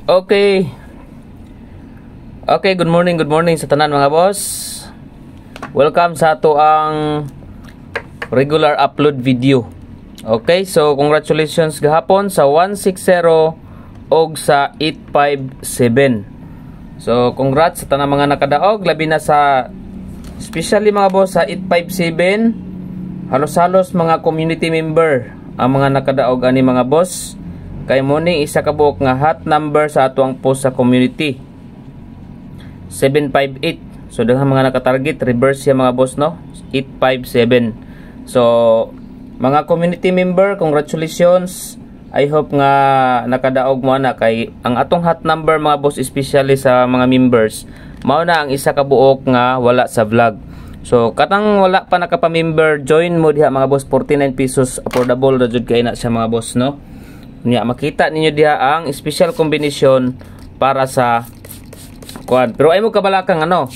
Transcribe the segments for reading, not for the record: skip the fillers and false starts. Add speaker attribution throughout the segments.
Speaker 1: Okay. Okay, good morning sa tanan mga boss. Welcome sa ato ang regular upload video. Okay, so congratulations gahapon sa 160 og sa 857. So congrats sa tanang mga nakadaog, labi na sa especially mga boss sa 857. Halos-halos mga community member ang mga nakadaog ani mga boss. Kay mo ni isa ka buok nga hot number sa ato ang post sa community 758. So daghang mga nakatarget, reverse siya mga boss no, 857. So mga community member, congratulations. I hope nga nakadaog mo na kay ang atong hot number mga boss, especially sa mga members, mao na ang isa ka buok nga wala sa vlog. So katang wala pa nakapa-member, join mo diha mga boss, 49 pesos, affordable ra jud kay na siya mga boss no. Nya makita ninyo diha ang special combination para sa kuan. Pero ay mo kabalakang ano,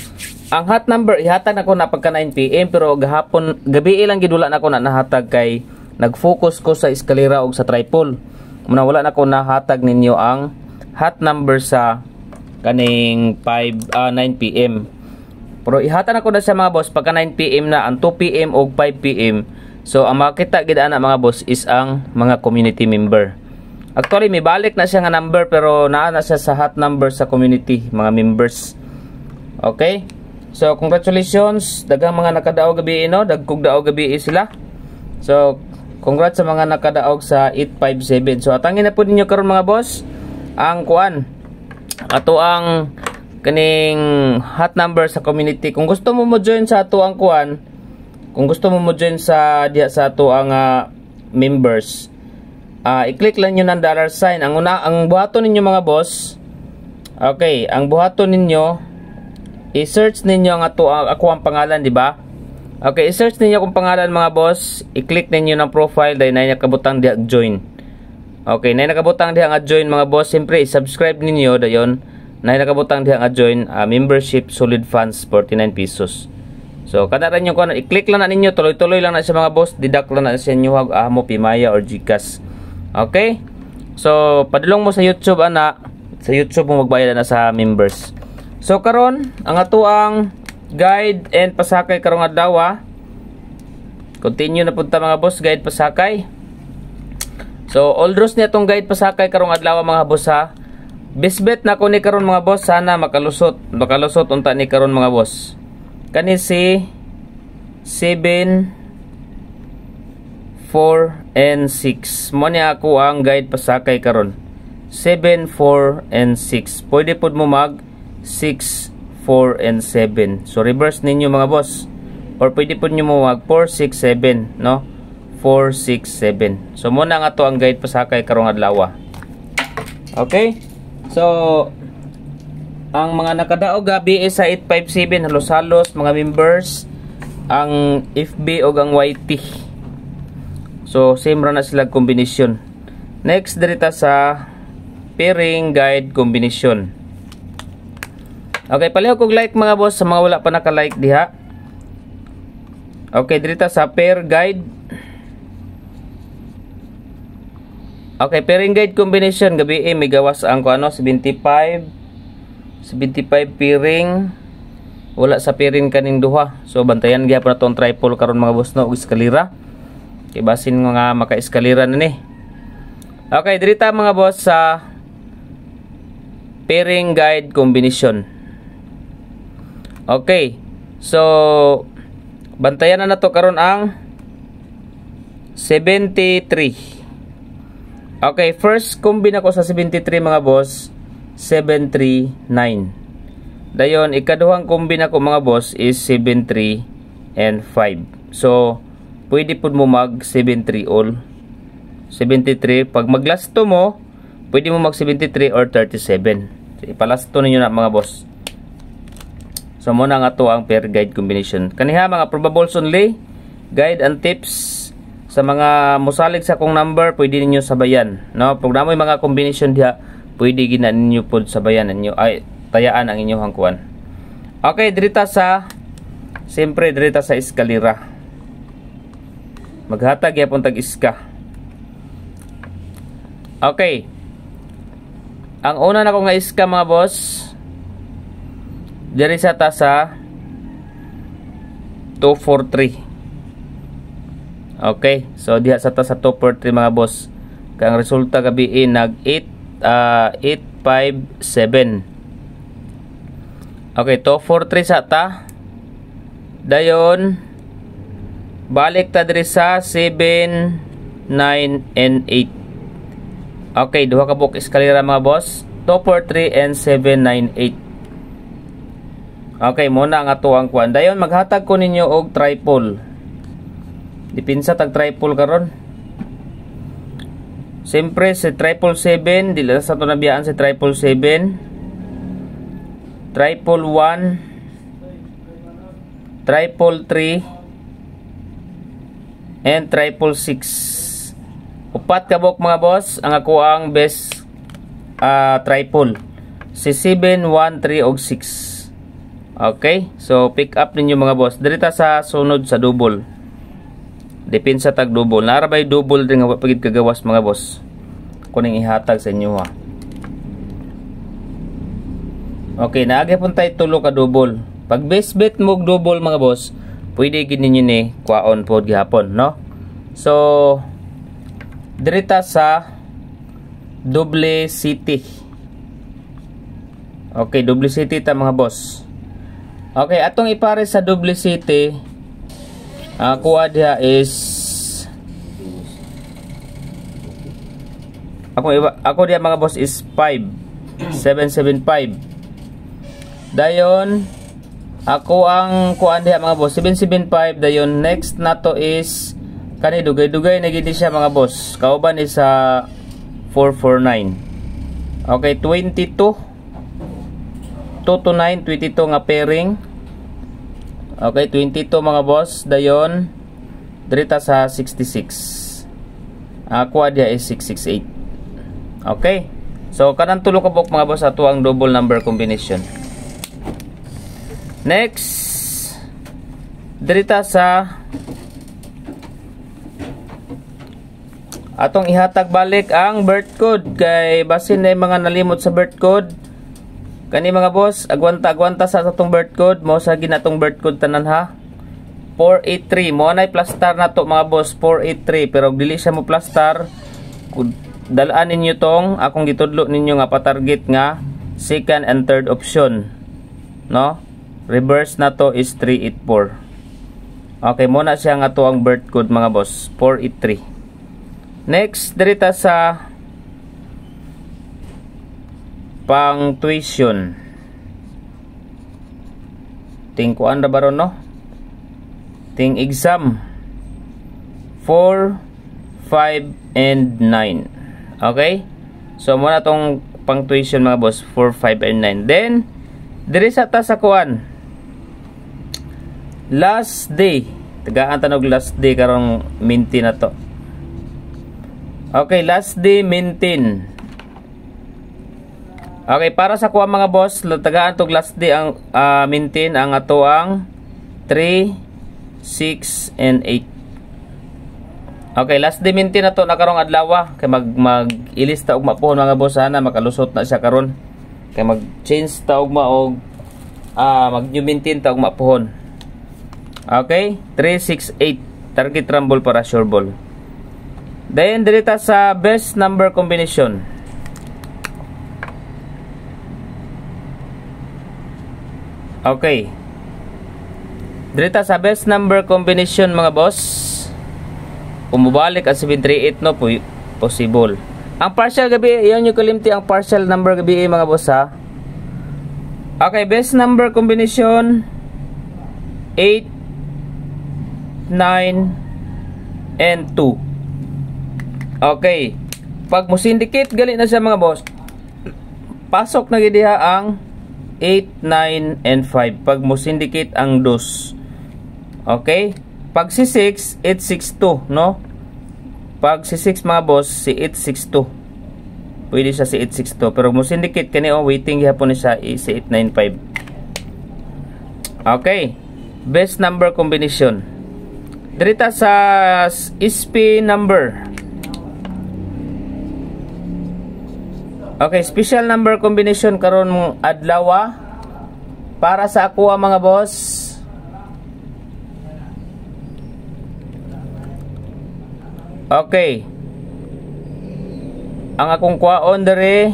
Speaker 1: ang hot number ihatag nako na pagka 9 PM, pero gahapon gabi lang gidula nako na nahatag kay nag-focus ko sa eskalera og sa tripod. Muna wala nako nahatag ninyo ang hot number sa kaning 9 PM. Pero ihatag nako na sa mga boss pagka 9 PM na, ang 2 PM og 5 PM. So ang makita gid ana mga boss is ang mga community member. Actually, may balik na siya nga number pero naa na siya sa hot number sa community, mga members. Okay? So, congratulations. Daghang mga nakadaog gabi no, dagkog daog gabi sila. So, congrats sa mga nakadaog sa 857. So, atangin na po ninyo karon mga boss ang kuan. Ato ang kaning hot number sa community. Kung gusto mo join sa ato ang kuan, kung gusto mo join sa diha sa ato ang members, i-click lang nyo ng $sign. Ang buhaton ninyo mga boss, okay, ang buhaton ninyo, i-search ninyo ang ako ang pangalan, di ba? Okay, i-search ninyo kung pangalan mga boss, i-click ninyo ng profile, dahil na nakabutang diha join. Okay, na nakabutang diha nga join mga boss, siyempre i-subscribe ninyo dayon, na nakabutang diha nga join, membership solid funds 49 pesos. So kada rin yung kuno, i-click lang na ninyo, tuloy-tuloy lang na siya mga boss, didak lang na siya inyo mo Pimaya or GCash. Okay? So, padulong mo sa YouTube ana. Sa YouTube mo magbayad na sa members. So, karon ang ato ang guide and pasakay karong adlaw. Continue na punta mga boss, guide pasakay. So, all draws niya tong guide pasakay karong adlaw mga boss ha. Bisbet na ko ni karon mga boss, sana makalusot. Makalusot unta ni karon mga boss. Kani si 7 4 and 6. Mo ni ako ang guide pasakay karon. 7, 4 and 6. Pwede pod mo mag 6, 4 and 7. So reverse ninyo mga boss. Or pwede pod nyo mo mag 4, 6, 7, no? 4, 6, 7. So mo na nga to ang guide pasakay karong adlaw. Okay? So ang mga nakadaog gabi sa 857 halos-halos mga members ang FB o ang YT. So, same ra na sila combination. Next, dirita sa pairing guide combination. Okay, paliho kog like mga boss sa mga wala pa naka-like diha. Okay, dirita sa pair guide. Okay, pairing guide combination. Gabi may gawas ang ano, 75 pairing. Wala sa pairing kaning duha. So, bantayan gyapon na tong triple karon mga boss no, og eskalera. Kibasin nga maka-eskalera na ni. Okay, dirita mga boss sa pairing guide combination. Okay. So, bantayan na to karon ang 73. Okay, first combine ako sa 73 mga boss, 739. Dayon ikaduhang combine ako mga boss is 73 and 5. So, pwede po mo mag 73 all. 73. Pag maglasto mo, pwede mo mag 73 or 37. So, ipalasto ninyo na mga boss. So, muna nga to ang pair guide combination. Kaniha mga probables only. Guide and tips. Sa mga musalig sa kong number, pwede ninyo sabayan. No? Pag namoy mga combination diha, pwede gina ninyo po sabayan ninyo. Ay, tayaan ang inyong hangkuan. Okay, dirita sa siyempre, dirita sa eskalera. Maghatag yapon tag iska. Okay. Ang una na ko nga iska mga boss, diri sa tasa 243. Okay, so diha sa tasa 243 mga boss. Kang resulta gabi nag 857. Okay, 243 sa ta. Dayon balik ta diri sa 7, 9 and 8. Okay, duha ka buok eskalera mga boss, 243 and 798. Okay, muna ang ato ang kuan. Dayon maghatag ko ninyo og triple. Dipinsa tag triple karon. Siyempre si triple 7, dili sa to nabiyaan si triple 7. Triple 1, triple 3, and triple 6. Upat ka buok mga boss ang ako ang best triple. Si 7, 1, 3 og 6. Okay, so pick up ninyo mga boss. Dirita sa sunod sa double. Depensa tag double. Narabay double din nga pagid kagawas mga boss. Kuning ihatag sa inyo ha. Okay, naagi pun tayo tulo ka double. Pag best bet mo double mga boss, pwede gid ninyo ni kwaon pod gihapon, no? So dirita sa double city. Okay, double city ta mga boss. Okay, atong ipare sa double city. Kuha diha is ako diha mga boss is 5775. Dayon ako ang kuan diha mga boss 775. Dayon next nato is kani dugay-dugay na gid siya mga boss. Kauban is sa 449. Okay, 22 2 to 9, 22 nga pairing. Okay, 22 mga boss. Dayon dirita sa 66. Ako dia is 668. Okay. So kanang tulo ka buok mga boss ato ang double number combination. Next dirita sa atong ihatag balik ang birth code kay basin na mga nalimot sa birth code. Kani mga boss, agwanta sa atong birth code mo sa ginatong birth code tanan ha. 483 mo na plaster na to mga boss, 483 pero dili siya mo plaster. Dalaan ninyo tong akong gitudlo ninyo nga pa-target nga second and third option. No? Reverse na to is 384. Okay, mo na siya nga to ang birth code mga boss, 483. Next, dirita sa pang tuition. Ting kuan ra baron no? Ting exam 4, 5 and 9. Okay? So muna tong pang tuition mga boss 4, 5 and 9. Then diri sa ta sa kuan. Last day. Tagaan tanog last day karong minti na to. Okay, last day maintain. Okay, para sa kuha mga boss, tagaan tog last day ang maintain ang ato ang 3, 6 and 8. Okay, last day maintain na to na karong adlaw kay mag-ilista og mapuhon mga boss, sana makalusot na siya karon. Kay mag-change ta og maog mag-new maintain ta og mapuhon. Okay, 3, 6, 8 target rumble para sure ball. Then dirita sa best number combination. Okay. Dirita sa best number combination mga boss. Umubalik ang 738 no possible. Ang partial gabi, iyon yung kalimti ang partial number gabi mga boss ha. Okay, best number combination 8, 9 and 2. Okay. Pag mo syndicate gali na siya mga boss. Pasok na gid diha ang 8, 9 and 5. Pag mo syndicate ang 2. Okay? Pag si 6, 862, no? Pag si 6 mga boss, si 862. Pwede siya si 862. Pero mo syndicate kani waiting gihapon ni siya si 895. Okay. Best number combination. Dirita sa SP number. Okay, special number combination karon mong adlaw para sa ako mga boss. Okay. Ang akong kwaon dere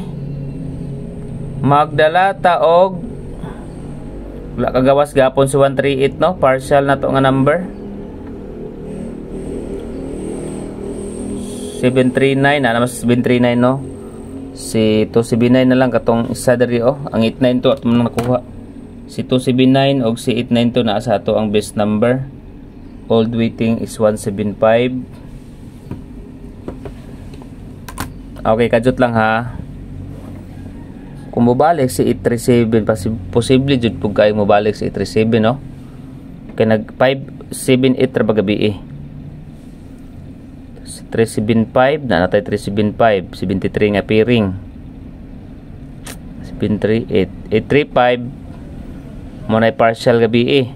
Speaker 1: magdala ta og wala kagawas gapon sa 138 no, partial na to nga number. 739 na naman 739 no. Si 279 na lang katong isa diri oh. Ang 892 ato man nakuha. Si 279 og si 892 na sa ato ang best number. Old waiting is 175. Okay, kajut lang ha. Kung mobalik si 837 posible jud pug kay mobalik si 837 no. Kay nag 578 ra bagabi eh. 375 na natay 375 73 nga piring 738 835 mo na partial gabi eh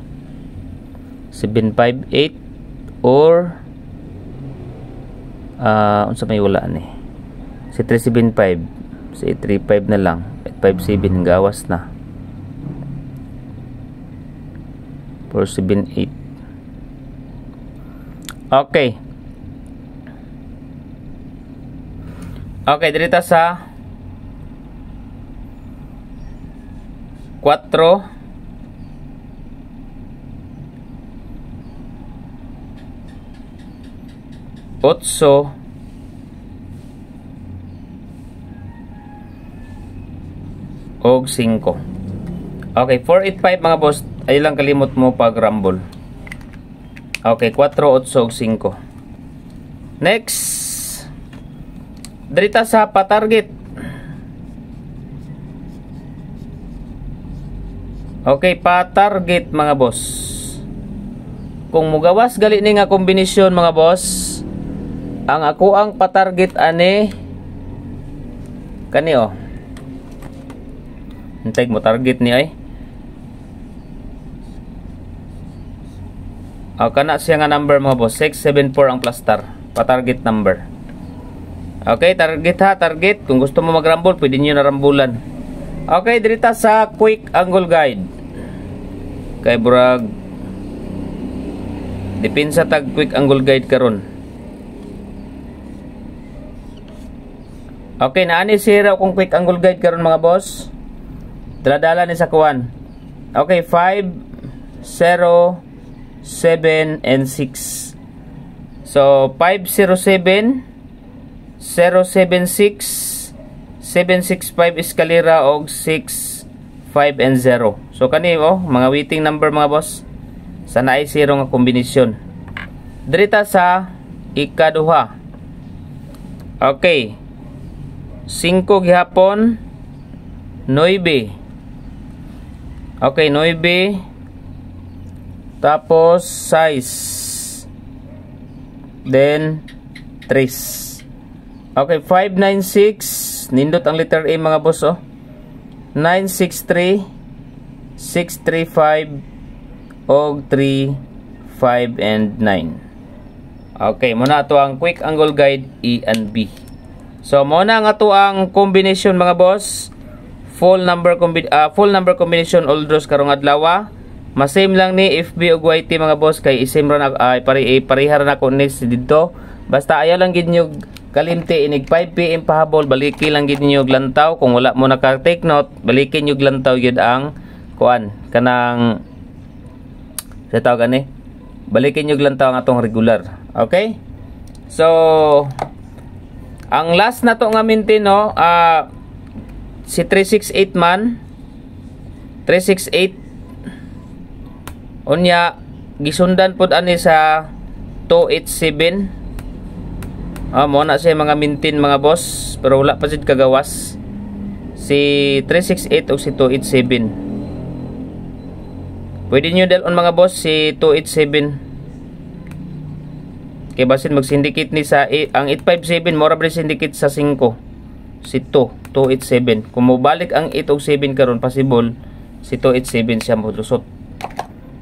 Speaker 1: 758 or unsa may wala ni si 375 si 835 na lang 857 gawas na 478. Okay. Okay, dito sa 4 8 og 5. Okay, 485 mga boss, ay lang kalimot mo pag rumble. Okay, 4 8 og 5. Next Drita sa patarget. Okay, patarget mga boss. Kung mugawas gali ni nga kombinasyon mga boss, ang ako ang patarget ani kani oh. Hintay mo target ni ay. Kana siya nga number mga boss, 674 ang plastar, patarget number. Okay, target ha, target. Kung gusto mo mag-rumble, pwede nyo na rambulan. Okay, dirita sa quick angle guide. Kay burag depensa tag quick angle guide karon. Okay, naani sira kung quick angle guide karon mga boss. Dala-dala ni sa kuwan. Okay, 5 0 7 and 6. So 507 076 765 eskalera og 6 5 and 0. So kani oh, mga waiting number mga boss. Sana ay 0 nga kombinasyon. Dirita sa ikaduha. Okay. 5 gihapon 9. Okay, 9. Tapos 6. Then 3. Okay, 596. Nindot ang letter A mga boss oh. 963 635 og 3 5 and 9. Okay, muna ato ang quick angle guide E and B. So muna nga ato ang combination mga boss. Full number combination all draws karong adlaw. Masame lang ni FB ug YT mga boss kay isim ra na parihara na ko ni dito. Basta ayaw lang gid nyo kalimti inig 5 PM pahabol, baliki lang gid ninyo og lantaw. Kung wala mo naka-take note, balikin nyo og lantaw gyud ang kuan kanang sa tawag ani. Balikin nyo og lantaw ang atong regular. Okay? So ang last na to nga maintain no, si 368 man 368 unya gisundan pud ani sa 287. Mo na siya mga maintain mga boss, pero wala pa sid kagawas si 368 o si 287. Pwede nyo dalon mga boss si 287 kay basin mag-syndicate ni sa ang 857 mora ba syndicate sa 5 si 287. Kung mobalik ang 8 o 7 karon possible si 287 siya mo lusot.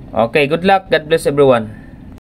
Speaker 1: Okay, good luck, God bless everyone.